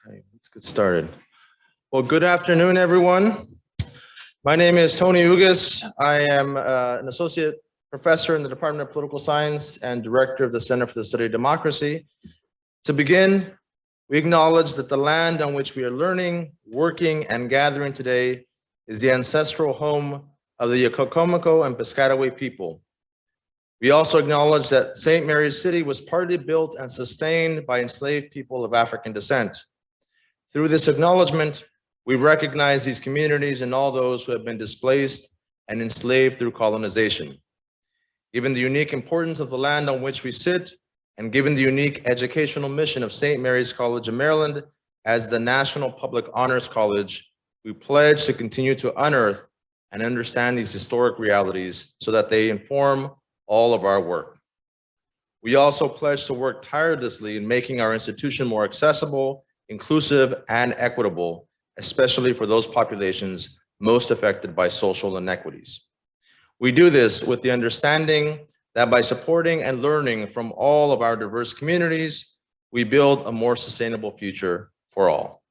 Okay, let's get started. Well, good afternoon, everyone. My name is Tony Ugas. I am an associate professor in the Department of Political Science and director of the Center for the Study of Democracy. To begin, we acknowledge that the land on which we are learning, working, and gathering today is the ancestral home of the Yakokomoko and Piscataway people. We also acknowledge that St. Mary's City was partly built and sustained by enslaved people of African descent. Through this acknowledgement, we recognize these communities and all those who have been displaced and enslaved through colonization. Given the unique importance of the land on which we sit, and given the unique educational mission of St. Mary's College of Maryland as the National Public Honors College, we pledge to continue to unearth and understand these historic realities so that they inform all of our work. We also pledge to work tirelessly in making our institution more accessible, inclusive, and equitable, especially for those populations most affected by social inequities. We do this with the understanding that by supporting and learning from all of our diverse communities, we build a more sustainable future for all.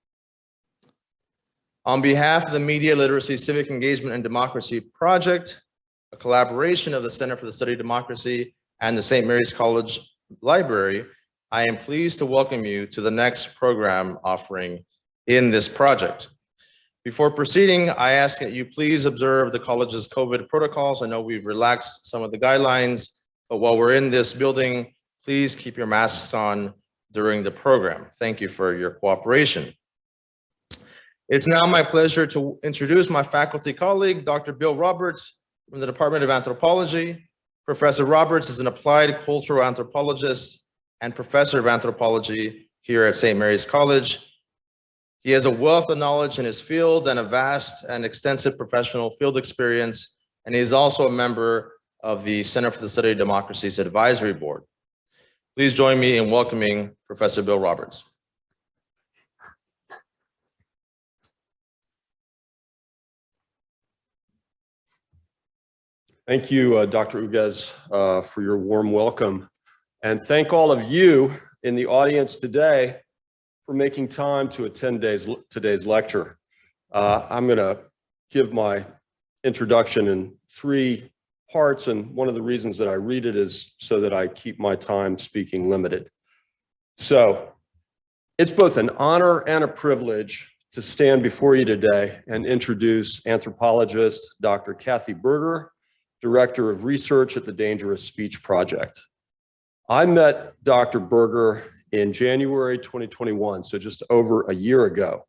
On behalf of the Media Literacy, Civic Engagement and Democracy Project, a collaboration of the Center for the Study of Democracy and the St. Mary's College Library, I am pleased to welcome you to the next program offering in this project. Before proceeding, I ask that you please observe the college's COVID protocols. I know we've relaxed some of the guidelines, but while we're in this building, please keep your masks on during the program. Thank you for your cooperation. It's now my pleasure to introduce my faculty colleague, Dr. Bill Roberts from the Department of Anthropology. Professor Roberts is an applied cultural anthropologist and professor of anthropology here at St. Mary's College. He has a wealth of knowledge in his field and a vast and extensive professional field experience, and he is also a member of the Center for the Study of Democracy's Advisory Board. Please join me in welcoming Professor Bill Roberts. Thank you, Dr. Ugas, for your warm welcome. And thank all of you in the audience today for making time to attend today's lecture. I'm going to give my introduction in 3 parts, and one of the reasons that I read it is so that I keep my time speaking limited. So it's both an honor and a privilege to stand before you today and introduce anthropologist Dr. Cathy Buerger, Director of Research at the Dangerous Speech Project. I met Dr. Buerger in January 2021, so just over a year ago.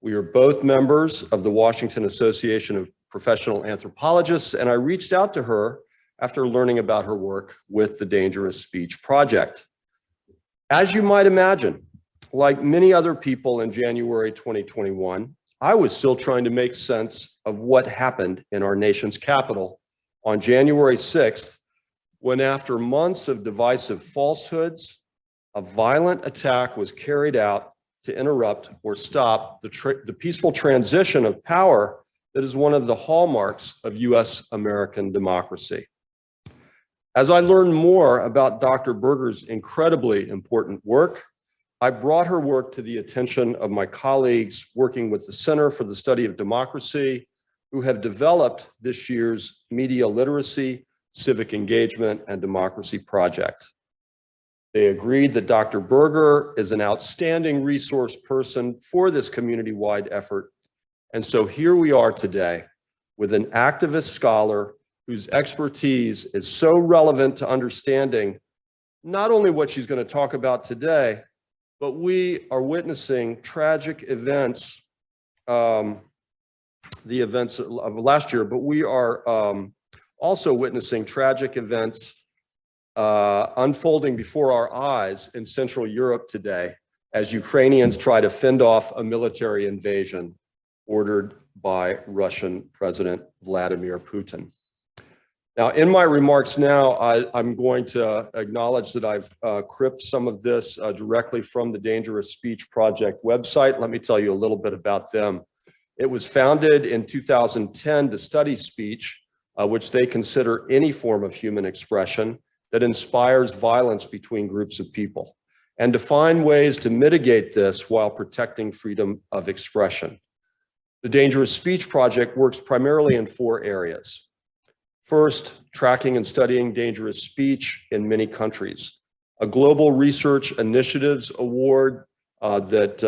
We are both members of the Washington Association of Professional Anthropologists, and I reached out to her after learning about her work with the Dangerous Speech Project. As you might imagine, like many other people in January 2021, I was still trying to make sense of what happened in our nation's capital on January 6th, when after months of divisive falsehoods, a violent attack was carried out to interrupt or stop the peaceful transition of power that is one of the hallmarks of U.S. American democracy. As I learned more about Dr. Buerger's incredibly important work, I brought her work to the attention of my colleagues working with the Center for the Study of Democracy, who have developed this year's Media Literacy, Civic Engagement and Democracy Project. They agreed that Dr. Buerger is an outstanding resource person for this community-wide effort. And so here we are today with an activist scholar whose expertise is so relevant to understanding not only what she's going to talk about today, but we are witnessing tragic events, the events of last year, but we are also witnessing tragic events unfolding before our eyes in Central Europe today as Ukrainians try to fend off a military invasion ordered by Russian President Vladimir Putin. Now, in my remarks now, I'm going to acknowledge that I've cribbed some of this directly from the Dangerous Speech Project website. Let me tell you a little bit about them. It was founded in 2010 to study speech, which they consider any form of human expression that inspires violence between groups of people. and to find ways to mitigate this while protecting freedom of expression. The Dangerous Speech Project works primarily in 4 areas. First, tracking and studying dangerous speech in many countries. A Global Research Initiatives Award that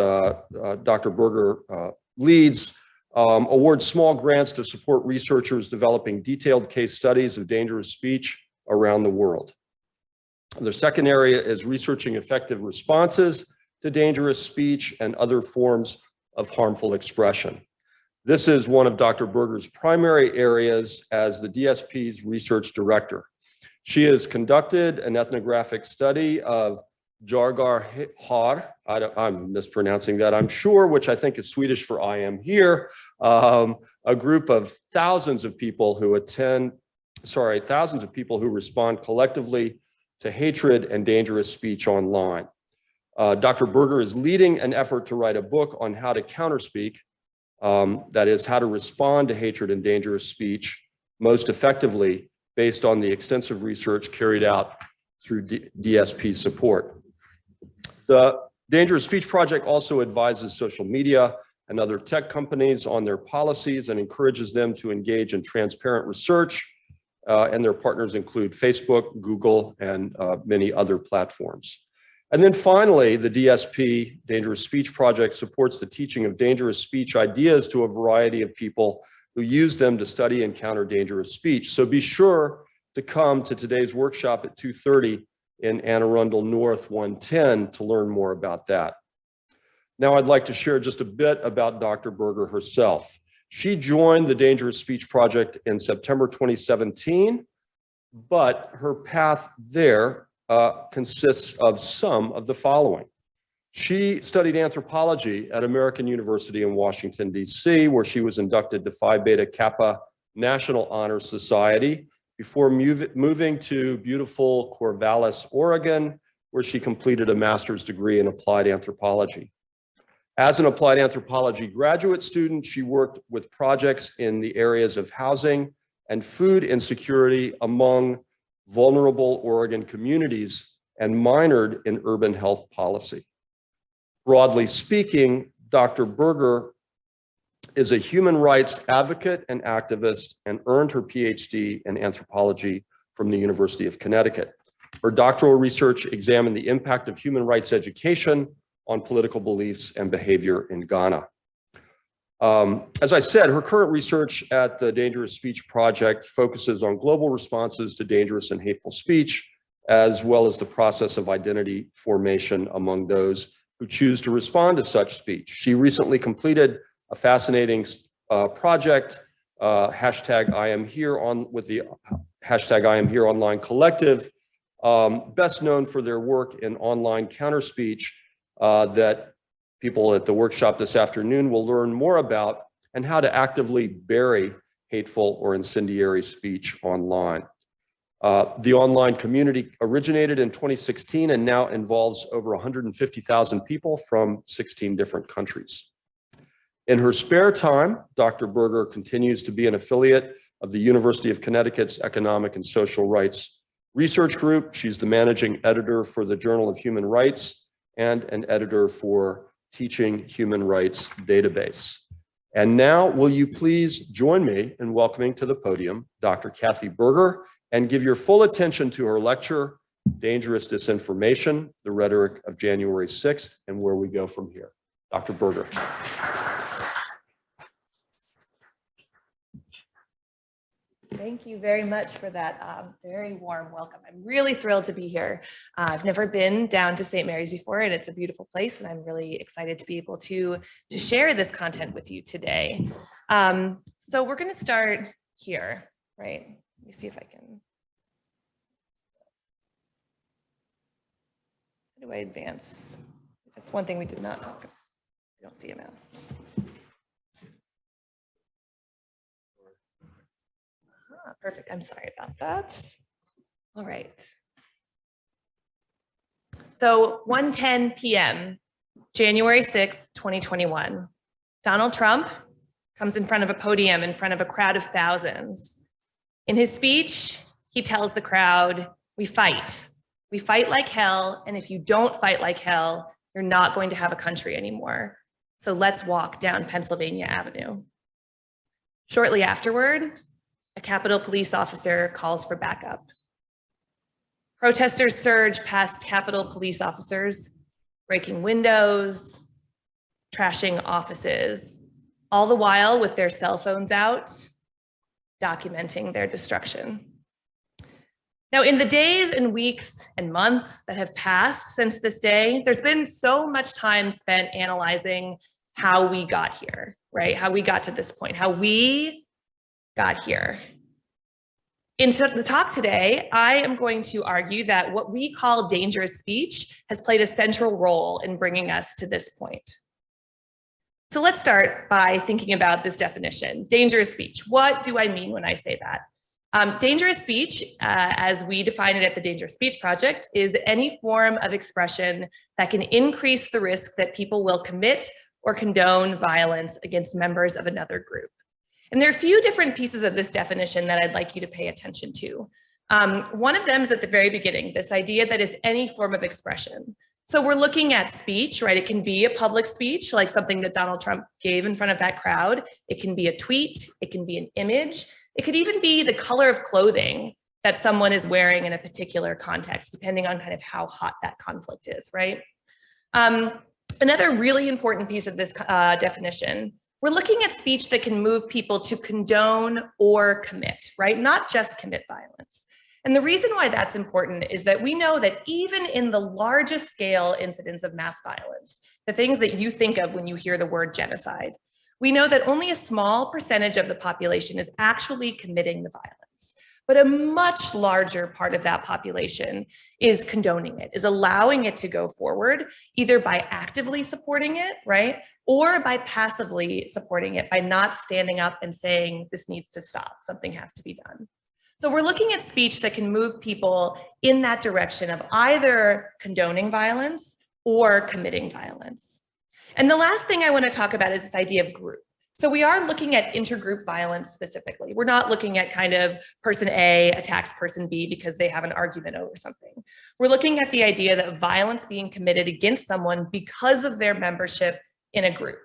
Dr. Buerger leads awards small grants to support researchers developing detailed case studies of dangerous speech around the world. The second area is researching effective responses to dangerous speech and other forms of harmful expression. This is one of Dr. Buerger's primary areas as the DSP's research director. She has conducted an ethnographic study of Jargar har, I'm mispronouncing that, I'm sure, which I think is Swedish for I am here, a group of thousands of people who respond collectively to hatred and dangerous speech online. Dr. Buerger is leading an effort to write a book on how to counterspeak, that is, how to respond to hatred and dangerous speech most effectively based on the extensive research carried out through DSP support. The Dangerous Speech Project also advises social media and other tech companies on their policies and encourages them to engage in transparent research, and their partners include Facebook, Google, and many other platforms. And then finally, the DSP, Dangerous Speech Project, supports the teaching of dangerous speech ideas to a variety of people who use them to study and counter dangerous speech. So be sure to come to today's workshop at 2:30 in Anne Arundel North 110 to learn more about that. Now I'd like to share just a bit about Dr. Buerger herself. She joined the Dangerous Speech Project in September 2017, but her path there consists of some of the following. She studied anthropology at American University in Washington, D.C., where she was inducted to Phi Beta Kappa National Honor Society before moving to beautiful Corvallis, Oregon, where she completed a master's degree in applied anthropology. As an applied anthropology graduate student, she worked with projects in the areas of housing and food insecurity among vulnerable Oregon communities and minored in urban health policy. Broadly speaking, Dr. Buerger is a human rights advocate and activist and earned her PhD in anthropology from the University of Connecticut. Her doctoral research examined the impact of human rights education on political beliefs and behavior in Ghana. As I said, her current research at the Dangerous Speech Project focuses on global responses to dangerous and hateful speech, as well as the process of identity formation among those who choose to respond to such speech. She recently completed a fascinating project, hashtag I am here with the hashtag I am here online collective, best known for their work in online counterspeech that people at the workshop this afternoon will learn more about, and how to actively bury hateful or incendiary speech online. The online community originated in 2016 and now involves over 150,000 people from 16 different countries. In her spare time, Dr. Buerger continues to be an affiliate of the University of Connecticut's Economic and Social Rights Research Group. She's the managing editor for the Journal of Human Rights and an editor for Teaching Human Rights Database. And now, will you please join me in welcoming to the podium Dr. Cathy Buerger, and give your full attention to her lecture, Dangerous Disinformation, the Rhetoric of January 6th, and where we go from here. Dr. Buerger. Thank you very much for that very warm welcome. I'm really thrilled to be here. I've never been down to St. Mary's before, and it's a beautiful place, and I'm really excited to be able to share this content with you today. So we're going to start here, right? Let me see if I can. How do I advance? That's one thing we did not talk about. I don't see a mouse. Perfect. I'm sorry about that. All right. So 1:10 p.m., January 6th, 2021. Donald Trump comes in front of a podium in front of a crowd of thousands. In his speech, he tells the crowd, "We fight. We fight like hell, and if you don't fight like hell, you're not going to have a country anymore. So let's walk down Pennsylvania Avenue. Shortly afterward, a Capitol Police officer calls for backup. Protesters surge past Capitol Police officers, breaking windows, trashing offices, all the while with their cell phones out, documenting their destruction. Now, in the days and weeks and months that have passed since this day, there's been so much time spent analyzing how we got here, right? How we got to this point, how we got here. In the talk today, I am going to argue that what we call dangerous speech has played a central role in bringing us to this point. So let's start by thinking about this definition, dangerous speech. What do I mean when I say that? Dangerous speech, as we define it at the Dangerous Speech Project, is any form of expression that can increase the risk that people will commit or condone violence against members of another group. And there are a few different pieces of this definition that I'd like you to pay attention to. One of them is at the very beginning, this idea that is any form of expression. So we're looking at speech, right? It can be a public speech, like something that Donald Trump gave in front of that crowd. It can be a tweet, it can be an image. It could even be the color of clothing that someone is wearing in a particular context, depending on kind of how hot that conflict is, right? Another really important piece of this definition, we're looking at speech that can move people to condone or commit, right? Not just commit violence. And the reason why that's important is that we know that even in the largest scale incidents of mass violence, the things that you think of when you hear the word genocide, we know that only a small percentage of the population is actually committing the violence, but a much larger part of that population is condoning it, is allowing it to go forward, either by actively supporting it, right? Or by passively supporting it by not standing up and saying, this needs to stop, something has to be done. So we're looking at speech that can move people in that direction of either condoning violence or committing violence. And the last thing I want to talk about is this idea of group. So we are looking at intergroup violence specifically. We're not looking at kind of person A attacks person B because they have an argument over something. We're looking at the idea that violence being committed against someone because of their membership in a group.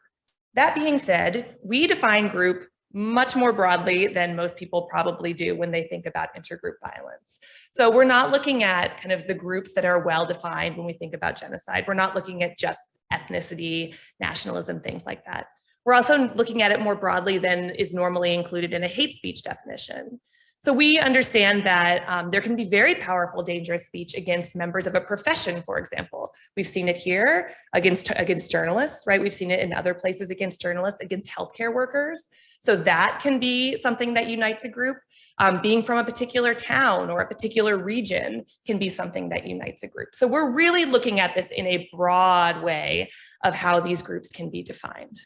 That being said, we define group much more broadly than most people probably do when they think about intergroup violence. So we're not looking at kind of the groups that are well defined when we think about genocide. We're not looking at just ethnicity, nationalism, things like that. We're also looking at it more broadly than is normally included in a hate speech definition. So we understand that there can be very powerful, dangerous speech against members of a profession, for example. We've seen it here against journalists, right? We've seen it in other places against journalists, against healthcare workers. So that can be something that unites a group. Being from a particular town or a particular region can be something that unites a group. So we're really looking at this in a broad way of how these groups can be defined.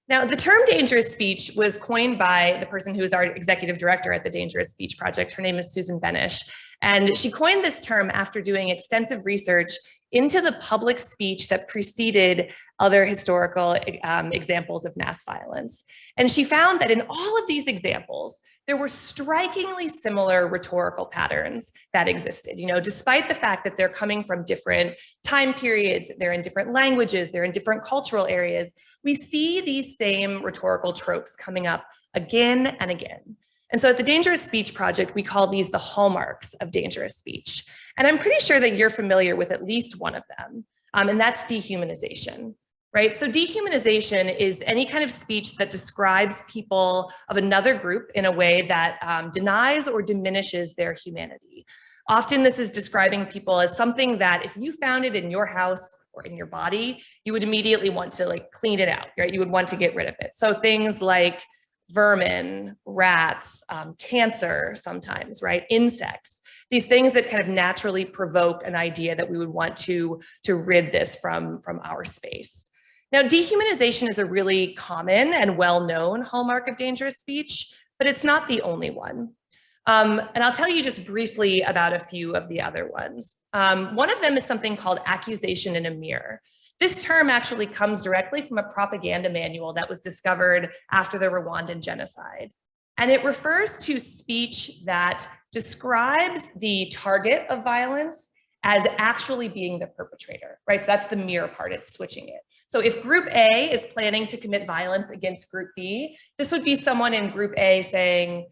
Now, the term dangerous speech was coined by the person who is our executive director at the Dangerous Speech Project. Her name is Susan Benish. And she coined this term after doing extensive research into the public speech that preceded other historical examples of mass violence. And she found that in all of these examples, there were strikingly similar rhetorical patterns that existed. You know, despite the fact that they're coming from different time periods, they're in different languages, they're in different cultural areas, we see these same rhetorical tropes coming up again and again. And so at the Dangerous Speech Project, we call these the hallmarks of dangerous speech. And I'm pretty sure that you're familiar with at least one of them, and that's dehumanization, right? So dehumanization is any kind of speech that describes people of another group in a way that denies or diminishes their humanity. Often this is describing people as something that if you found it in your house or in your body, you would immediately want to like clean it out, right? You would want to get rid of it. So things like vermin, rats, cancer sometimes, right? Insects, these things that kind of naturally provoke an idea that we would want to rid this from our space. Now, dehumanization is a really common and well-known hallmark of dangerous speech, but it's not the only one. And I'll tell you just briefly about a few of the other ones. One of them is something called accusation in a mirror. This term actually comes directly from a propaganda manual that was discovered after the Rwandan genocide. And it refers to speech that describes the target of violence as actually being the perpetrator, right? So that's the mirror part, it's switching it. So if group A is planning to commit violence against group B, this would be someone in group A saying,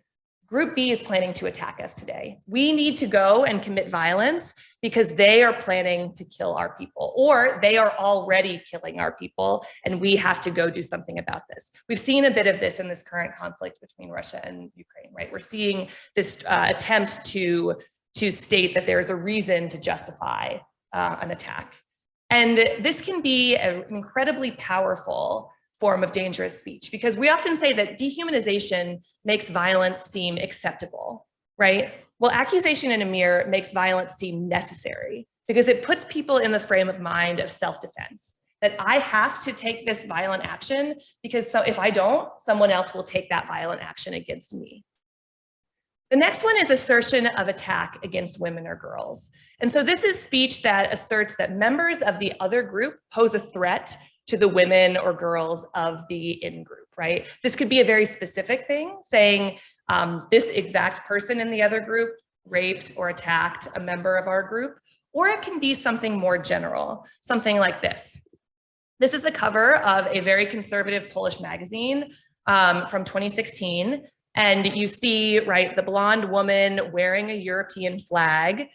group B is planning to attack us today. We need to go and commit violence because they are planning to kill our people, or they are already killing our people, and we have to go do something about this. We've seen a bit of this in this current conflict between Russia and Ukraine, right? We're seeing this attempt to state that there is a reason to justify an attack. And this can be an incredibly powerful form of dangerous speech, because we often say that dehumanization makes violence seem acceptable, right? Well, accusation in a mirror makes violence seem necessary because it puts people in the frame of mind of self-defense, that I have to take this violent action because if I don't, someone else will take that violent action against me. The next one is assertion of attack against women or girls. And so this is speech that asserts that members of the other group pose a threat to the women or girls of the in-group, right? This could be a very specific thing, saying this exact person in the other group raped or attacked a member of our group, or it can be something more general, something like this. This is the cover of a very conservative Polish magazine from 2016. And you see, right, the blonde woman wearing a European flag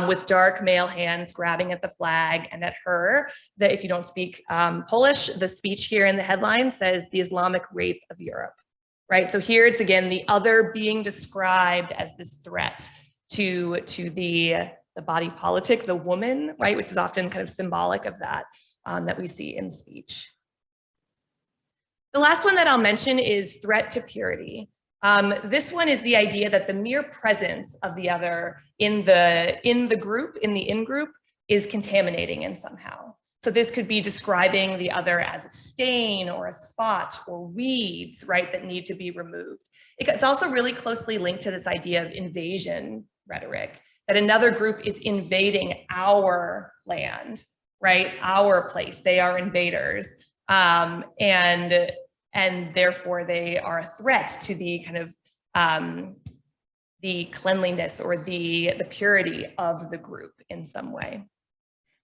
with dark male hands grabbing at the flag, and at her, that if you don't speak Polish, the speech here in the headline says the Islamic rape of Europe, right? So here it's again, the other being described as this threat to the body politic, the woman, right? Which is often kind of symbolic of that, that we see in speech. The last one that I'll mention is threat to purity. This one is the idea that the mere presence of the other in the in-group is contaminating in somehow. So this could be describing the other as a stain or a spot or weeds, right, that need to be removed. It's also really closely linked to this idea of invasion rhetoric, that another group is invading our land, right, our place. They are invaders, and therefore they are a threat to the kind of the cleanliness or the purity of the group in some way.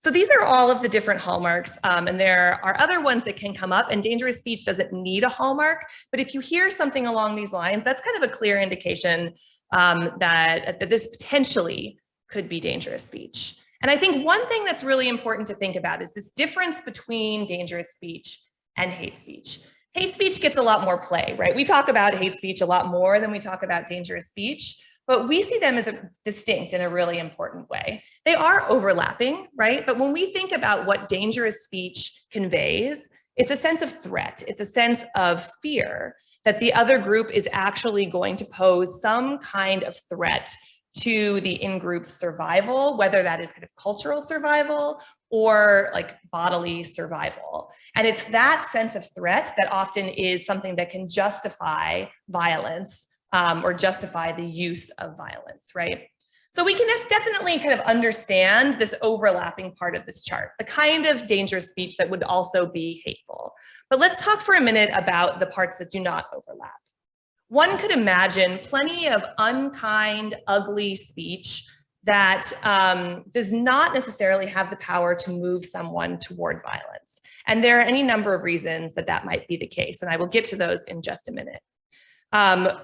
So these are all of the different hallmarks, and there are other ones that can come up, and dangerous speech doesn't need a hallmark, but if you hear something along these lines, that's kind of a clear indication that this potentially could be dangerous speech. And I think one thing that's really important to think about is this difference between dangerous speech and hate speech. Hate speech gets a lot more play, right? We talk about hate speech a lot more than we talk about dangerous speech, but we see them as distinct in a really important way. They are overlapping, right? But when we think about what dangerous speech conveys, it's a sense of threat. It's a sense of fear that the other group is actually going to pose some kind of threat to the in-group's survival, whether that is kind of cultural survival or like bodily survival. And it's that sense of threat that often is something that can justify violence or justify the use of violence, right? So we can definitely kind of understand this overlapping part of this chart, the kind of dangerous speech that would also be hateful. But let's talk for a minute about the parts that do not overlap. One could imagine plenty of unkind, ugly speech that does not necessarily have the power to move someone toward violence. And there are any number of reasons that that might be the case, and I will get to those in just a minute.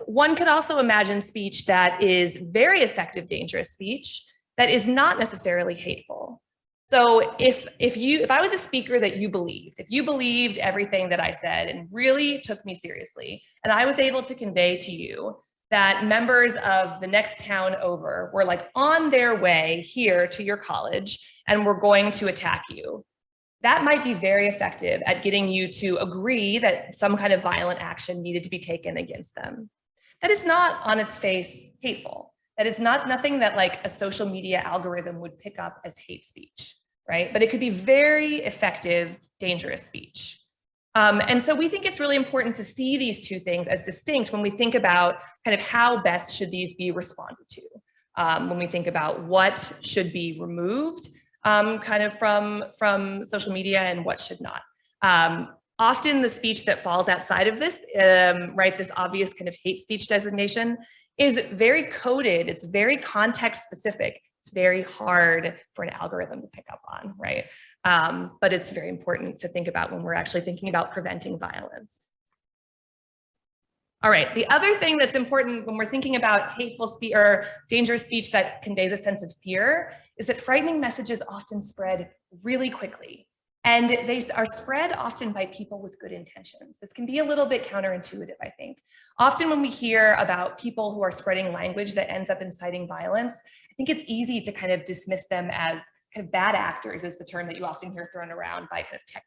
One could also imagine speech that is very effective, dangerous speech that is not necessarily hateful. So if I was a speaker that you believed, if you believed everything that I said and really took me seriously, and I was able to convey to you that members of the next town over were like on their way here to your college and were going to attack you, that might be very effective at getting you to agree that some kind of violent action needed to be taken against them. That is not on its face hateful. That is nothing that like a social media algorithm would pick up as hate speech, right? But it could be very effective, dangerous speech. And so we think it's really important to see these two things as distinct when we think about kind of how best should these be responded to. When we think about what should be removed kind of from social media and what should not. Often the speech that falls outside of this, right, this obvious kind of hate speech designation is very coded, it's very context specific. It's very hard for an algorithm to pick up on, right? But it's very important to think about when we're actually thinking about preventing violence. All right, the other thing that's important when we're thinking about hateful speech or dangerous speech that conveys a sense of fear is that frightening messages often spread really quickly. And they are spread often by people with good intentions. This can be a little bit counterintuitive, I think. Often when we hear about people who are spreading language that ends up inciting violence, I think it's easy to kind of dismiss them as kind of bad actors, is the term that you often hear thrown around by kind of tech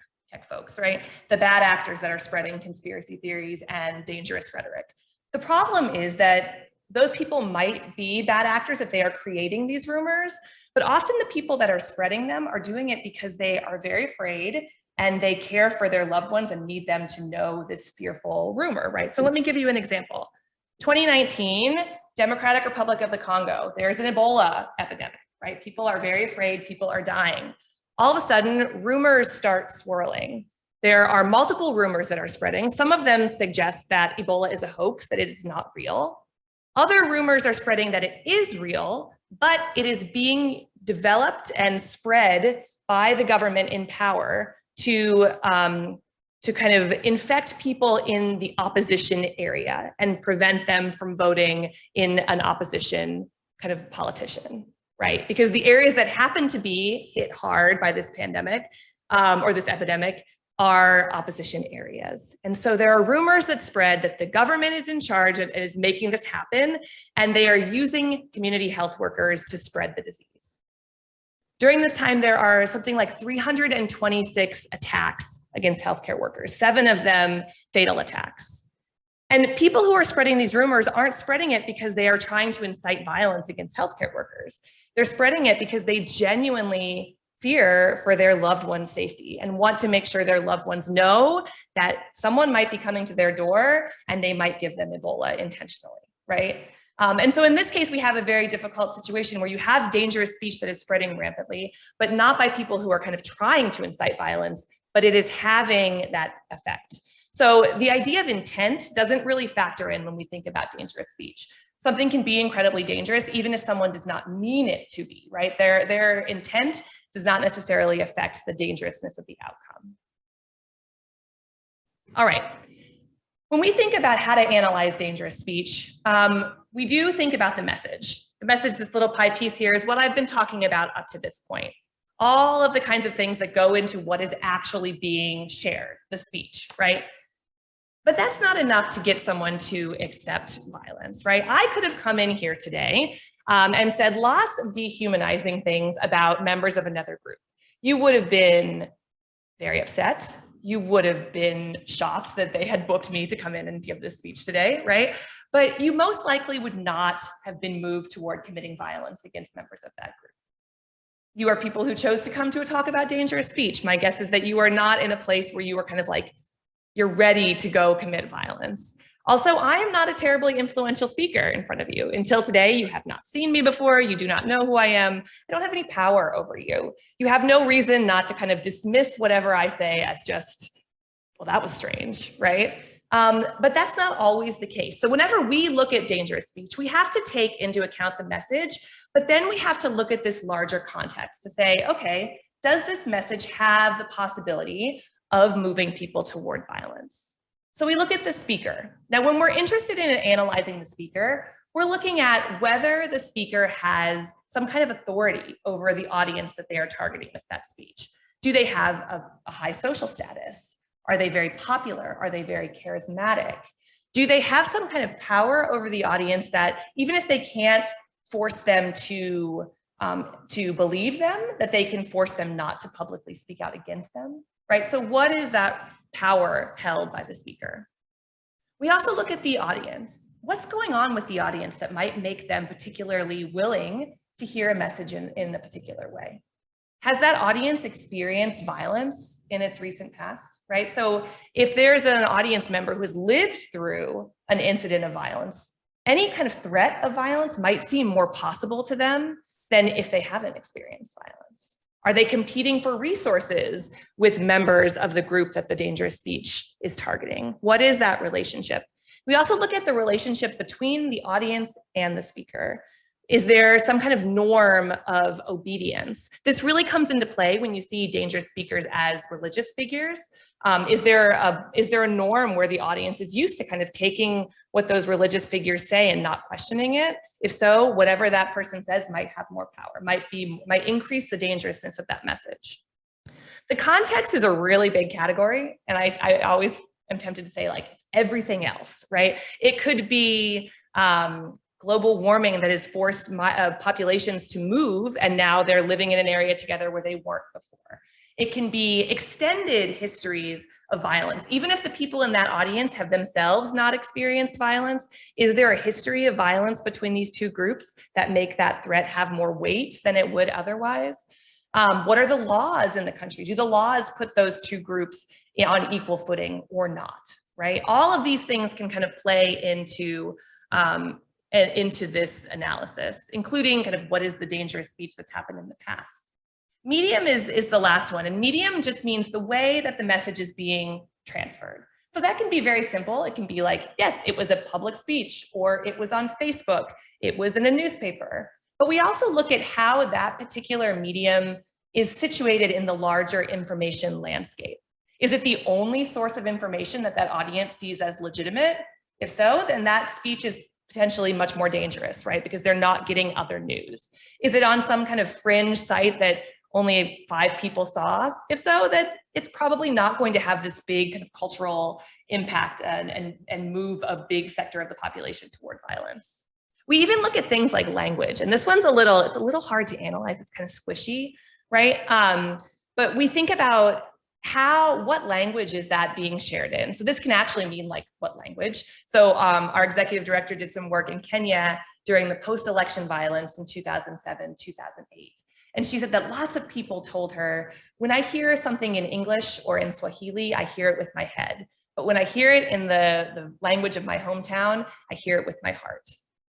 folks, right? The bad actors that are spreading conspiracy theories and dangerous rhetoric. The problem is that those people might be bad actors if they are creating these rumors, but often the people that are spreading them are doing it because they are very afraid and they care for their loved ones and need them to know this fearful rumor, right? So let me give you an example. 2019, Democratic Republic of the Congo, there's an Ebola epidemic, right? People are very afraid, people are dying. All of a sudden, rumors start swirling. There are multiple rumors that are spreading. Some of them suggest that Ebola is a hoax, that it is not real. Other rumors are spreading that it is real, but it is being developed and spread by the government in power to kind of infect people in the opposition area and prevent them from voting in an opposition kind of politician, right? Because the areas that happen to be hit hard by this pandemic or this epidemic are opposition areas. And so there are rumors that spread that the government is in charge and is making this happen, and they are using community health workers to spread the disease. During this time, there are something like 326 attacks against healthcare workers, 7 of them fatal attacks. And people who are spreading these rumors aren't spreading it because they are trying to incite violence against healthcare workers. They're spreading it because they genuinely fear for their loved one's safety and want to make sure their loved ones know that someone might be coming to their door and they might give them Ebola intentionally, right? And so in this case, we have a very difficult situation where you have dangerous speech that is spreading rampantly, but not by people who are kind of trying to incite violence, but it is having that effect. So the idea of intent doesn't really factor in when we think about dangerous speech. Something can be incredibly dangerous even if someone does not mean it to be, right? Their intent does not necessarily affect the dangerousness of the outcome. All right. When we think about how to analyze dangerous speech, we do think about the message. The message, this little pie piece here, is what I've been talking about up to this point. All of the kinds of things that go into what is actually being shared, the speech, right? But that's not enough to get someone to accept violence, right? I could have come in here today and said lots of dehumanizing things about members of another group. You would have been very upset. You would have been shocked that they had booked me to come in and give this speech today, right? But you most likely would not have been moved toward committing violence against members of that group. You are people who chose to come to a talk about dangerous speech. My guess is that you are not in a place where you are kind of like, you're ready to go commit violence. Also, I am not a terribly influential speaker in front of you. Until today, you have not seen me before. You do not know who I am. I don't have any power over you. You have no reason not to kind of dismiss whatever I say as just, well, that was strange, right? But that's not always the case. So whenever we look at dangerous speech, we have to take into account the message, but then we have to look at this larger context to say, okay, does this message have the possibility of moving people toward violence? So we look at the speaker. Now, when we're interested in analyzing the speaker, we're looking at whether the speaker has some kind of authority over the audience that they are targeting with that speech. Do they have a high social status? Are they very popular? Are they very charismatic? Do they have some kind of power over the audience that even if they can't force them to believe them, that they can force them not to publicly speak out against them? Right? So what is that power held by the speaker? We also look at the audience. What's going on with the audience that might make them particularly willing to hear a message in a particular way? Has that audience experienced violence in its recent past, right? So if there's an audience member who has lived through an incident of violence, any kind of threat of violence might seem more possible to them than if they haven't experienced violence. Are they competing for resources with members of the group that the dangerous speech is targeting? What is that relationship? We also look at the relationship between the audience and the speaker. Is there some kind of norm of obedience? This really comes into play when you see dangerous speakers as religious figures. Is there a norm where the audience is used to kind of taking what those religious figures say and not questioning it? If so, whatever that person says might have more power, might increase the dangerousness of that message. The context is a really big category, and I always am tempted to say, like, it's everything else, right? It could be global warming that has forced populations to move, and now they're living in an area together where they weren't before. It can be extended histories of violence. Even if the people in that audience have themselves not experienced violence, is there a history of violence between these two groups that make that threat have more weight than it would otherwise? What are the laws in the country? Do the laws put those two groups on equal footing or not, right? All of these things can kind of play into this analysis, including kind of what is the dangerous speech that's happened in the past. Medium is the last one, and medium just means the way that the message is being transferred. So that can be very simple. It can be like, yes, it was a public speech, or it was on Facebook, it was in a newspaper. But we also look at how that particular medium is situated in the larger information landscape. Is it the only source of information that that audience sees as legitimate? If so, then that speech is potentially much more dangerous, right? Because they're not getting other news. Is it on some kind of fringe site that only 5 people saw? If so, that it's probably not going to have this big kind of cultural impact and move a big sector of the population toward violence. We even look at things like language, and this one's a little hard to analyze. It's kind of squishy, right? But we think about what language is that being shared in? So this can actually mean like what language? So our executive director did some work in Kenya during the post-election violence in 2007, 2008. And she said that lots of people told her, when I hear something in English or in Swahili, I hear it with my head. But when I hear it in the language of my hometown, I hear it with my heart,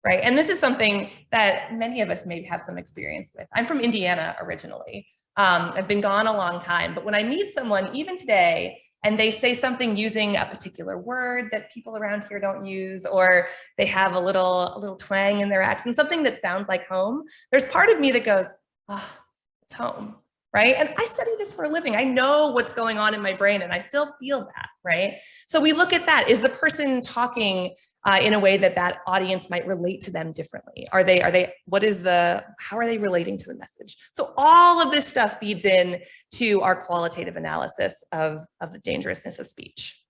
right? And this is something that many of us maybe have some experience with. I'm from Indiana originally. I've been gone a long time, but when I meet someone, even today, and they say something using a particular word that people around here don't use, or they have a little twang in their accent, something that sounds like home, there's part of me that goes, it's home, right? And I study this for a living. I know what's going on in my brain, and I still feel that, right? So we look at that. Is the person talking in a way that audience might relate to them differently? How are they relating to the message? So all of this stuff feeds in to our qualitative analysis of the dangerousness of speech.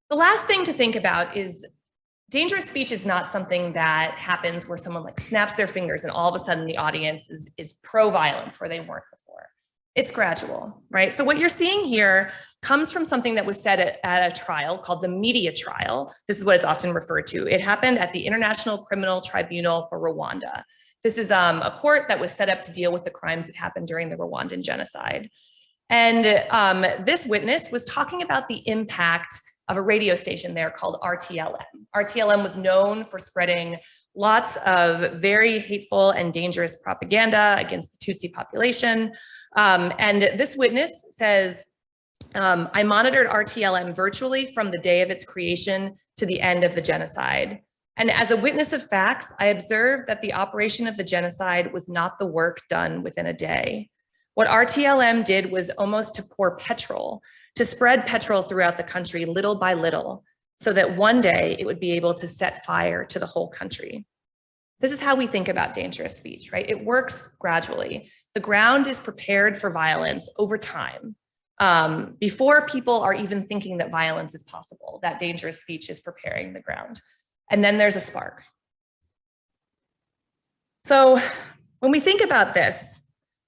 The last thing to think about is dangerous speech is not something that happens where someone like snaps their fingers and all of a sudden the audience is pro-violence where they weren't before. It's gradual, right? So what you're seeing here comes from something that was said at a trial called the media trial. This is what it's often referred to. It happened at the International Criminal Tribunal for Rwanda. This is a court that was set up to deal with the crimes that happened during the Rwandan genocide. And this witness was talking about the impact of a radio station there called RTLM. RTLM was known for spreading lots of very hateful and dangerous propaganda against the Tutsi population. And this witness says, I monitored RTLM virtually from the day of its creation to the end of the genocide. And as a witness of facts, I observed that the operation of the genocide was not the work done within a day. What RTLM did was almost to pour petrol, to spread petrol throughout the country little by little, so that one day it would be able to set fire to the whole country. This is how we think about dangerous speech, right? It works gradually. The ground is prepared for violence over time. Before people are even thinking that violence is possible, that dangerous speech is preparing the ground. And then there's a spark. So when we think about this,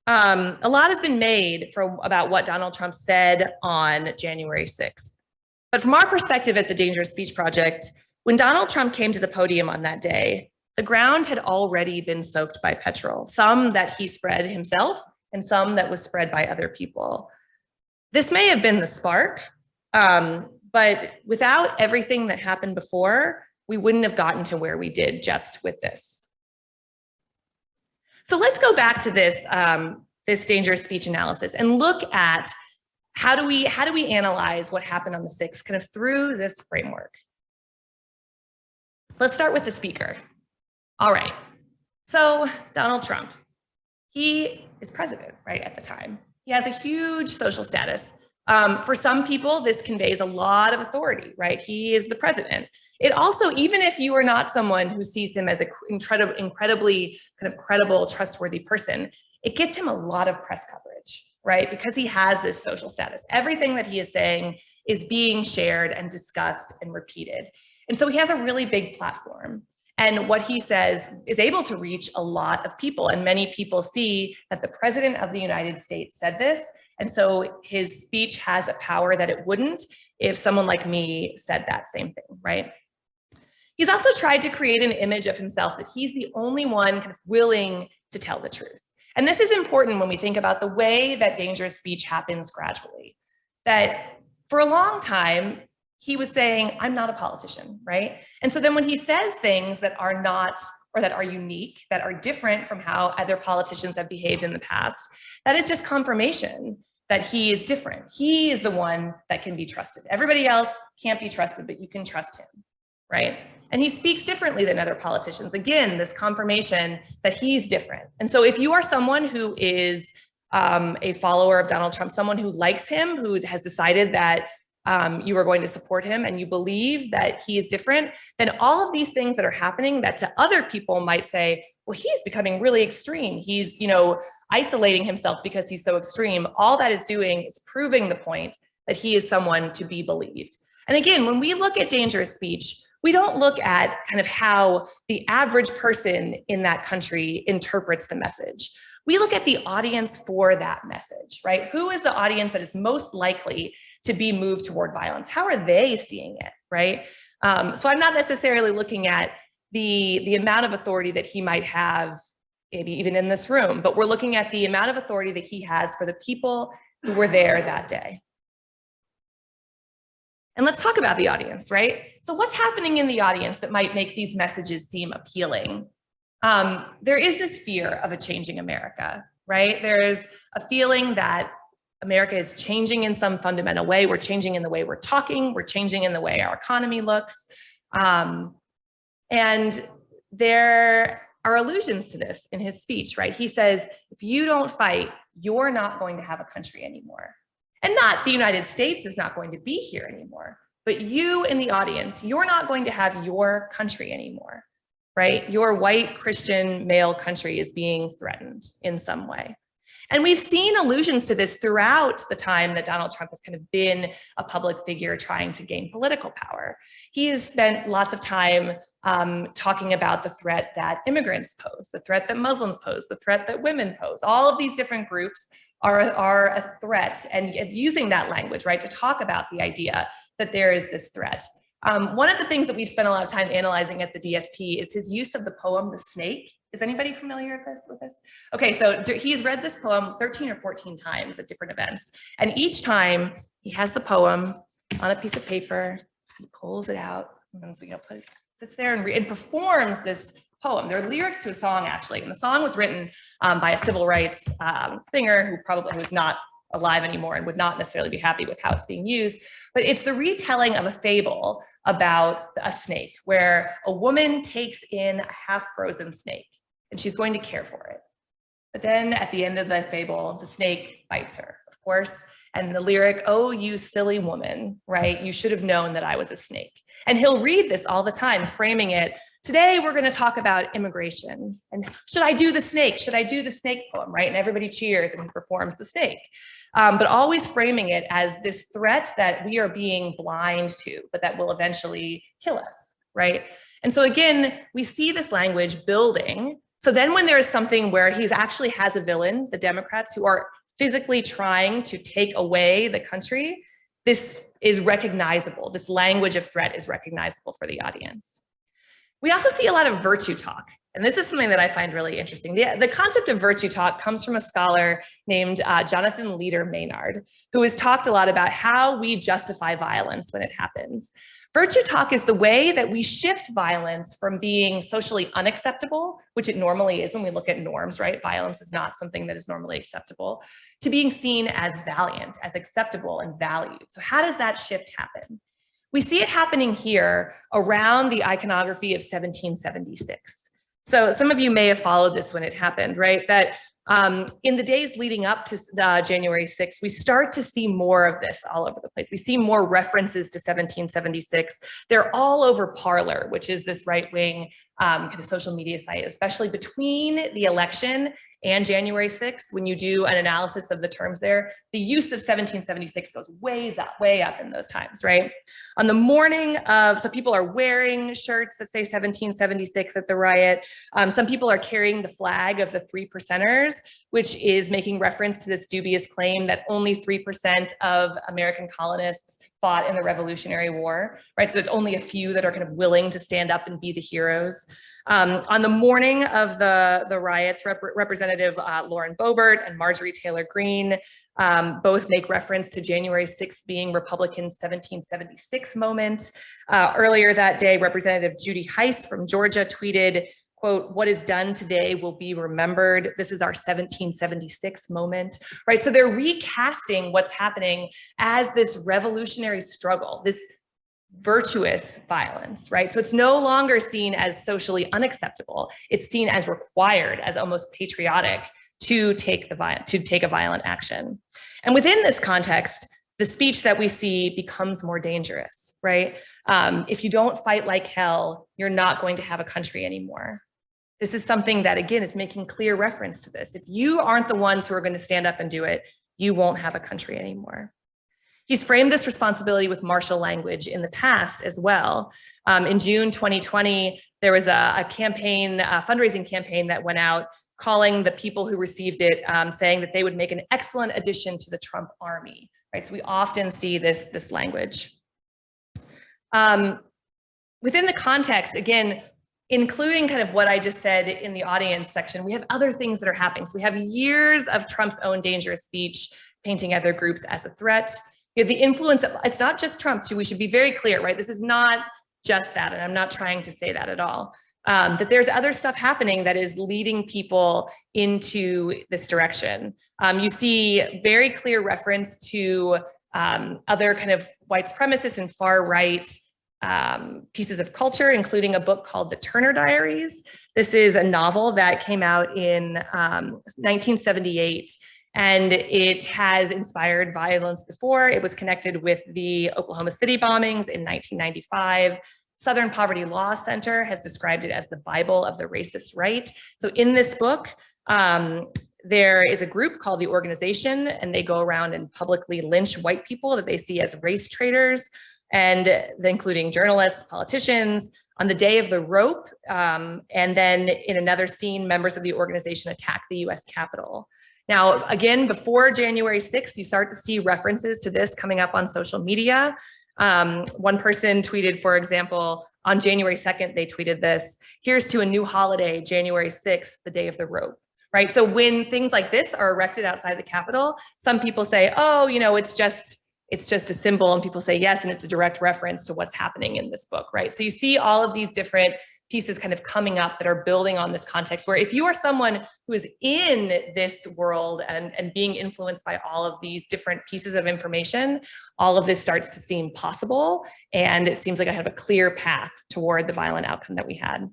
a lot has been made about what Donald Trump said on January 6th. But from our perspective at the Dangerous Speech Project, when Donald Trump came to the podium on that day, the ground had already been soaked by petrol, some that he spread himself and some that was spread by other people. This may have been the spark, but without everything that happened before, we wouldn't have gotten to where we did just with this. So let's go back to this this dangerous speech analysis and look at how do we analyze what happened on the 6th kind of through this framework. Let's start with the speaker. All right, so Donald Trump, he is president, right, at the time. He has a huge social status. For some people, this conveys a lot of authority, right? He is the president. It also, even if you are not someone who sees him as an incredibly kind of credible, trustworthy person, it gets him a lot of press coverage, right? Because he has this social status. Everything that he is saying is being shared and discussed and repeated. And so he has a really big platform. And what he says is able to reach a lot of people. And many people see that the president of the United States said this. And so his speech has a power that it wouldn't if someone like me said that same thing, right? He's also tried to create an image of himself that he's the only one kind of willing to tell the truth. And this is important when we think about the way that dangerous speech happens gradually. That for a long time, he was saying, I'm not a politician, right? And so then when he says things that are not, or that are unique, that are different from how other politicians have behaved in the past, that is just confirmation that he is different. He is the one that can be trusted. Everybody else can't be trusted, but you can trust him, right? And he speaks differently than other politicians. Again, this confirmation that he's different. And so if you are someone who is a follower of Donald Trump, someone who likes him, who has decided that you are going to support him and you believe that he is different, then all of these things that are happening that to other people might say, well, he's becoming really extreme. He's, isolating himself because he's so extreme. All that is doing is proving the point that he is someone to be believed. And again, when we look at dangerous speech, we don't look at kind of how the average person in that country interprets the message. We look at the audience for that message, right? Who is the audience that is most likely to be moved toward violence? How are they seeing it, right? So I'm not necessarily looking at the amount of authority that he might have, maybe even in this room, but we're looking at the amount of authority that he has for the people who were there that day. And let's talk about the audience, right? So what's happening in the audience that might make these messages seem appealing? There is this fear of a changing America, right? There's a feeling that America is changing in some fundamental way. We're changing in the way we're talking. We're changing in the way our economy looks. And there are allusions to this in his speech, right? He says, if you don't fight, you're not going to have a country anymore. And not the United States is not going to be here anymore, but you in the audience, you're not going to have your country anymore, right? Your white Christian male country is being threatened in some way. And we've seen allusions to this throughout the time that Donald Trump has kind of been a public figure trying to gain political power. He has spent lots of time talking about the threat that immigrants pose, the threat that Muslims pose, the threat that women pose. All of these different groups are a threat, and using that language, right, to talk about the idea that there is this threat. One of the things that we've spent a lot of time analyzing at the DSP is his use of the poem, The Snake. Is anybody familiar with this? Okay, so he's read this poem 13 or 14 times at different events. And each time he has the poem on a piece of paper, he pulls it out, sometimes sits there and performs this poem. There are lyrics to a song, actually, and the song was written by a civil rights singer who's not alive anymore and would not necessarily be happy with how it's being used. But it's the retelling of a fable about a snake, where a woman takes in a half-frozen snake and she's going to care for it. But then at the end of the fable, the snake bites her, of course. And the lyric, oh, you silly woman, right? You should have known that I was a snake. And he'll read this all the time, framing it, today we're going to talk about immigration. And should I do the snake? Should I do the snake poem, right? And everybody cheers and he performs the snake. But always framing it as this threat that we are being blind to, but that will eventually kill us, right? And so again, we see this language building. So then when there is something where he actually has a villain, the Democrats who are physically trying to take away the country, this is recognizable. This language of threat is recognizable for the audience. We also see a lot of virtue talk. And this is something that I find really interesting. The concept of virtue talk comes from a scholar named Jonathan Leader Maynard, who has talked a lot about how we justify violence when it happens. Virtue talk is the way that we shift violence from being socially unacceptable, which it normally is when we look at norms, right? Violence is not something that is normally acceptable, to being seen as valiant, as acceptable and valued. So how does that shift happen? We see it happening here around the iconography of 1776. So some of you may have followed this when it happened, right? That in the days leading up to January 6th, we start to see more of this all over the place. We see more references to 1776. They're all over Parler, which is this right-wing kind of social media site, especially between the election and January 6th. When you do an analysis of the terms there, the use of 1776 goes way up in those times, right? On the morning of, so people are wearing shirts that say 1776 at the riot. Some people are carrying the flag of the 3%ers, which is making reference to this dubious claim that only 3% of American colonists fought in the Revolutionary War, right? So it's only a few that are kind of willing to stand up and be the heroes. On the morning of the riots, Representative Lauren Boebert and Marjorie Taylor Greene both make reference to January 6th being Republicans' 1776 moment. Earlier that day, Representative Judy Heiss from Georgia tweeted, quote, "What is done today will be remembered. This is our 1776 moment," right? So they're recasting what's happening as this revolutionary struggle, this virtuous violence, right? So it's no longer seen as socially unacceptable. It's seen as required, as almost patriotic to take a violent action. And within this context, the speech that we see becomes more dangerous, right? If you don't fight like hell, you're not going to have a country anymore. This is something that, again, is making clear reference to this. If you aren't the ones who are going to stand up and do it, you won't have a country anymore. He's framed this responsibility with martial language in the past as well. In June 2020, there was a campaign, a fundraising campaign that went out calling the people who received it, saying that they would make an excellent addition to the Trump army, right? So we often see this language. Within the context, again, including kind of what I just said in the audience section, we have other things that are happening. So we have years of Trump's own dangerous speech, painting other groups as a threat. You have the influence of, it's not just Trump too, we should be very clear, right? This is not just that, and I'm not trying to say that at all. That there's other stuff happening that is leading people into this direction. You see very clear reference to other kind of white supremacist and far right pieces of culture, including a book called The Turner Diaries. This is a novel that came out in 1978, and it has inspired violence before. It was connected with the Oklahoma City bombings in 1995. Southern Poverty Law Center has described it as the Bible of the racist right. So in this book, there is a group called the Organization, and they go around and publicly lynch white people that they see as race traitors, and including journalists, politicians. On the day of the rope, and then in another scene, members of the organization attack the US Capitol. Now, again, before January 6th, you start to see references to this coming up on social media. One person tweeted, for example, on January 2nd, they tweeted this: "Here's to a new holiday, January 6th, the day of the rope." Right? So when things like this are erected outside the Capitol, some people say, oh, you know, it's just a symbol, and people say yes, and it's a direct reference to what's happening in this book, right? So you see all of these different pieces kind of coming up that are building on this context, where if you are someone who is in this world and being influenced by all of these different pieces of information, all of this starts to seem possible, and it seems like I have a clear path toward the violent outcome that we had.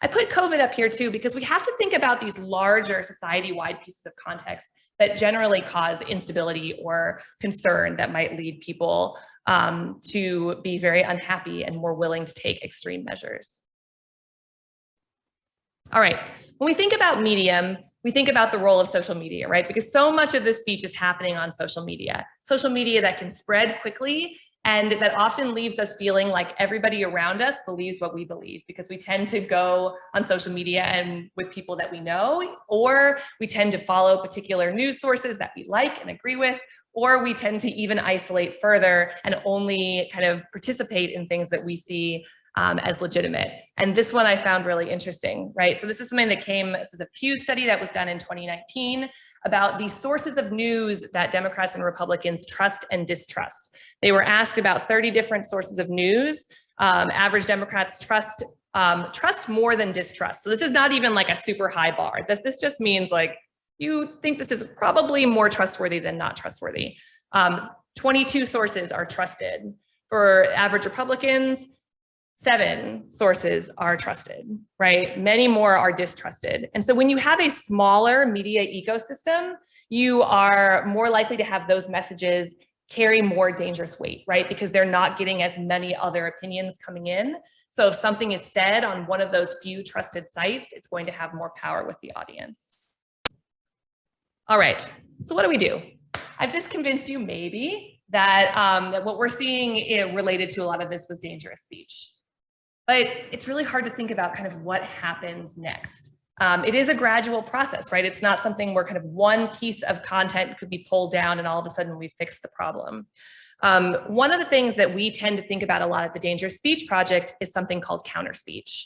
I put COVID up here too, because we have to think about these larger society-wide pieces of context that generally cause instability or concern that might lead people to be very unhappy and more willing to take extreme measures. All right, when we think about medium, we think about the role of social media, right? Because so much of this speech is happening on social media that can spread quickly, and that often leaves us feeling like everybody around us believes what we believe, because we tend to go on social media and with people that we know, or we tend to follow particular news sources that we like and agree with, or we tend to even isolate further and only kind of participate in things that we see as legitimate. And this one I found really interesting, right? So this is something that this is a Pew study that was done in 2019 about the sources of news that Democrats and Republicans trust and distrust. They were asked about 30 different sources of news. Average Democrats trust more than distrust. So this is not even like a super high bar. This just means like, you think this is probably more trustworthy than not trustworthy. 22 sources are trusted. For average Republicans, 7 sources are trusted, right? Many more are distrusted. And so when you have a smaller media ecosystem, you are more likely to have those messages carry more dangerous weight, right? Because they're not getting as many other opinions coming in. So if something is said on one of those few trusted sites, it's going to have more power with the audience. All right, so what do we do? I've just convinced you maybe that, that what we're seeing related to a lot of this was dangerous speech. But it's really hard to think about kind of what happens next. It is a gradual process, right? It's not something where kind of one piece of content could be pulled down and all of a sudden we fix the problem. One of the things that we tend to think about a lot at the Dangerous Speech Project is something called counterspeech.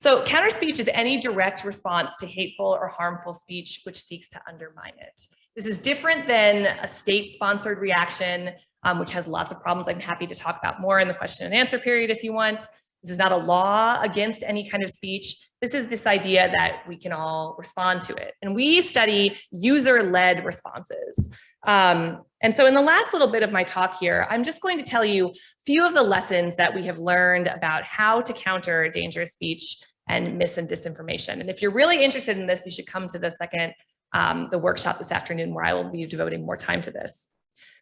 So counterspeech is any direct response to hateful or harmful speech which seeks to undermine it. This is different than a state-sponsored reaction, which has lots of problems I'm happy to talk about more in the question and answer period if you want. This is not a law against any kind of speech. This is this idea that we can all respond to it. And we study user-led responses. And so in the last little bit of my talk here, I'm just going to tell you a few of the lessons that we have learned about how to counter dangerous speech and mis and disinformation. And if you're really interested in this, you should come to the workshop this afternoon where I will be devoting more time to this.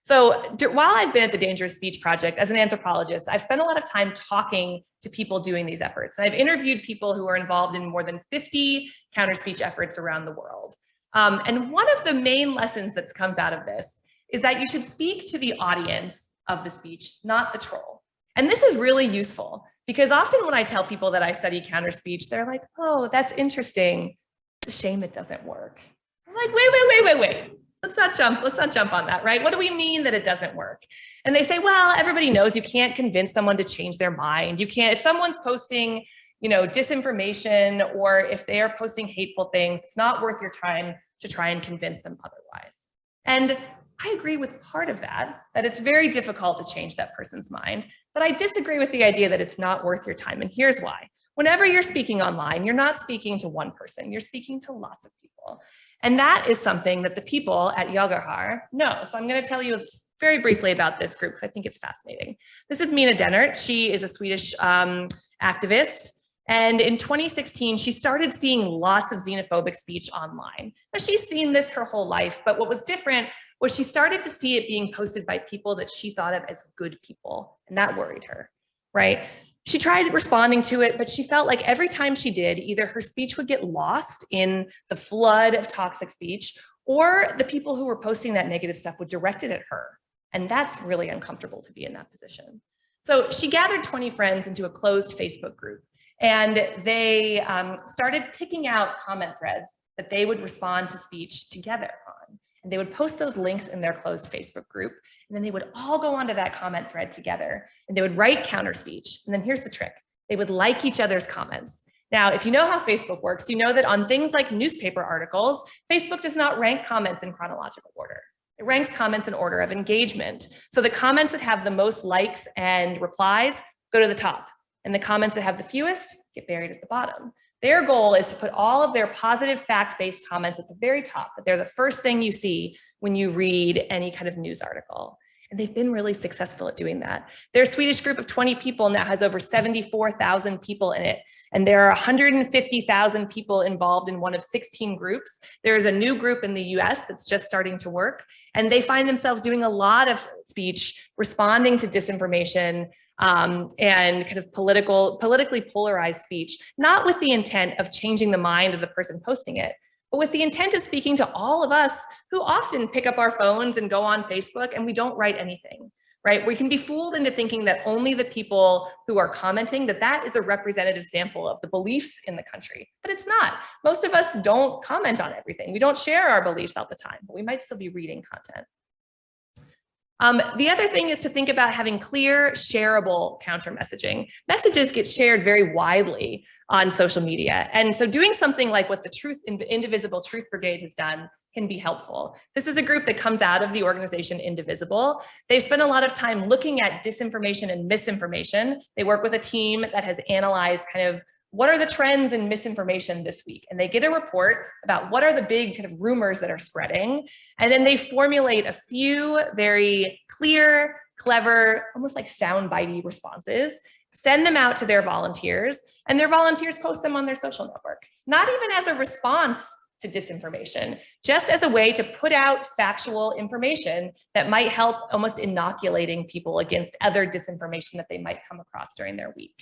So while I've been at the Dangerous Speech Project as an anthropologist, I've spent a lot of time talking to people doing these efforts. And I've interviewed people who are involved in more than 50 counter-speech efforts around the world. And one of the main lessons that comes out of this is that you should speak to the audience of the speech, not the troll. And this is really useful because often when I tell people that I study counter-speech, they're like, oh, that's interesting. It's a shame it doesn't work. I'm like, wait. Let's not jump on that, right? What do we mean that it doesn't work? And they say, well, everybody knows you can't convince someone to change their mind. You can't, if someone's posting, disinformation, or if they are posting hateful things, it's not worth your time to try and convince them otherwise. And I agree with part of that it's very difficult to change that person's mind, but I disagree with the idea that it's not worth your time. And here's why. Whenever you're speaking online, you're not speaking to one person, you're speaking to lots of people. And that is something that the people at Jagerhar know. So I'm going to tell you very briefly about this group because I think it's fascinating. This is Mina Dennert. She is a Swedish activist. And in 2016, she started seeing lots of xenophobic speech online. Now, she's seen this her whole life, but what was different was she started to see it being posted by people that she thought of as good people, and that worried her, right? She tried responding to it, but she felt like every time she did, either her speech would get lost in the flood of toxic speech, or the people who were posting that negative stuff would direct it at her. And that's really uncomfortable to be in that position. So she gathered 20 friends into a closed Facebook group, and they started picking out comment threads that they would respond to speech together on. And they would post those links in their closed Facebook group. And then they would all go onto that comment thread together and they would write counter speech. And then here's the trick. They would like each other's comments. Now, if you know how Facebook works, you know that on things like newspaper articles, Facebook does not rank comments in chronological order. It ranks comments in order of engagement. So the comments that have the most likes and replies go to the top. And the comments that have the fewest get buried at the bottom. Their goal is to put all of their positive fact-based comments at the very top, that they're the first thing you see when you read any kind of news article. And they've been really successful at doing that. Their Swedish group of 20 people now has over 74,000 people in it. And there are 150,000 people involved in one of 16 groups. There's a new group in the US that's just starting to work. And they find themselves doing a lot of speech, responding to disinformation, and kind of politically polarized speech, not with the intent of changing the mind of the person posting it, but with the intent of speaking to all of us who often pick up our phones and go on Facebook and we don't write anything, right? We can be fooled into thinking that only the people who are commenting, that is a representative sample of the beliefs in the country, but it's not. Most of us don't comment on everything. We don't share our beliefs all the time, but we might still be reading content. The other thing is to think about having clear, shareable counter messaging. Messages get shared very widely on social media. And so doing something like what the Indivisible Truth Brigade has done can be helpful. This is a group that comes out of the organization Indivisible. They spend a lot of time looking at disinformation and misinformation. They work with a team that has analyzed kind of what are the trends in misinformation this week? And they get a report about what are the big kind of rumors that are spreading. And then they formulate a few very clear, clever, almost like soundbitey responses, send them out to their volunteers, and their volunteers post them on their social network. Not even as a response to disinformation, just as a way to put out factual information that might help almost inoculating people against other disinformation that they might come across during their week.